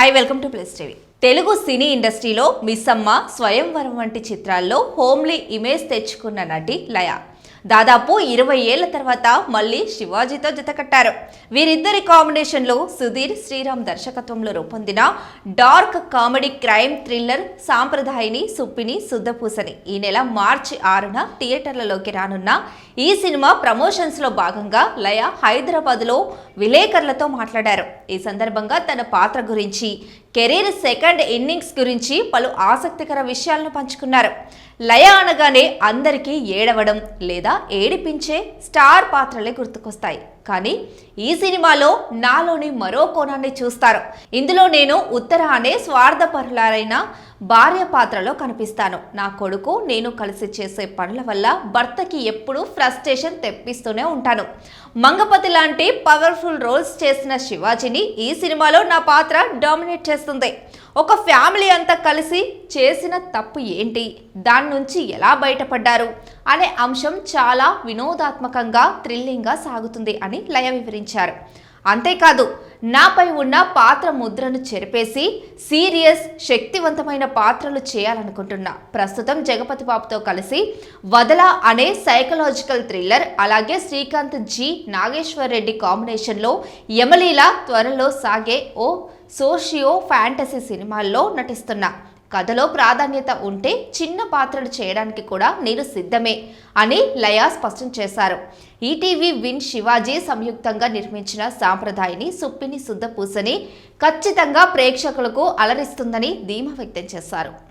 Hi, welcome to plus TV. Telugu cine ఇండస్ట్రీలో మిస్సమ్మ, స్వయంవరం వంటి చిత్రాల్లో హోమ్లీ ఇమేజ్ తెచ్చుకున్న నటి లయ దాదాపు 20 ఏళ్ల తర్వాత మళ్ళీ శివాజీతో జతకట్టారు. వీరిద్దరి కాంబినేషన్లో సుధీర్ శ్రీరామ్ దర్శకత్వంలో రూపొందిన డార్క్ కామెడీ క్రైమ్ థ్రిల్లర్ సాంప్రదాయిని సుప్పిని శుద్ధపూసని ఈ నెల మార్చి 6న థియేటర్లలోకి రానున్న ఈ సినిమా ప్రమోషన్స్లో భాగంగా లయ హైదరాబాద్లో విలేకరులతో మాట్లాడారు. ఈ సందర్భంగా తన పాత్ర గురించి, కెరీర్ సెకండ్ ఇన్నింగ్స్ గురించి పలు ఆసక్తికర విషయాలను పంచుకున్నారు. లయ అనగానే అందరికీ ఏడవడం లేదా ఏడిపించే స్టార్ పాత్రలే గుర్తుకొస్తాయి. కానీ ఈ సినిమాలో నాలోని మరో కోణాన్ని చూస్తారు. ఇందులో నేను ఉత్తర అనే స్వార్థపరులైన భార్య పాత్రలో కనిపిస్తాను. నా కొడుకు నేను కలిసి చేసే పనుల వల్ల భర్తకి ఎప్పుడూ ఫ్రస్ట్రేషన్ తెప్పిస్తూనే ఉంటాను. మంగపతి లాంటి పవర్ఫుల్ రోల్స్ చేసిన శివాజీని ఈ సినిమాలో నా పాత్ర డామినేట్ చేస్తుంది. ఒక ఫ్యామిలీ అంతా కలిసి చేసిన తప్పు ఏంటి, దాని నుంచి ఎలా బయటపడ్డారు అనే అంశం చాలా వినోదాత్మకంగా, థ్రిల్లింగ్గా సాగుతుంది అని లయ వివరించారు. అంతేకాదు, నాపై ఉన్న పాత్ర ముద్రను చెరిపేసి సీరియస్, శక్తివంతమైన పాత్రలు చేయాలనుకుంటున్నా. ప్రస్తుతం జగపతి బాబుతో కలిసి వదల అనే సైకలాజికల్ థ్రిల్లర్, అలాగే శ్రీకాంత్ జి నాగేశ్వర్ రెడ్డి కాంబినేషన్లో యమలీల, త్వరలో సాగే ఓ సోషియో ఫ్యాంటసీ సినిమాల్లో నటిస్తున్నా. కథలో ప్రాధాన్యత ఉంటే చిన్న పాత్రలు చేయడానికి కూడా నేను సిద్ధమే అని లయ స్పష్టం చేశారు. ఈటీవీ విన్ శివాజీ సంయుక్తంగా నిర్మించిన సాంప్రదాయిని సుప్పిని శుద్ధపూసని ఖచ్చితంగా ప్రేక్షకులకు అలరిస్తుందని ధీమా వ్యక్తం చేశారు.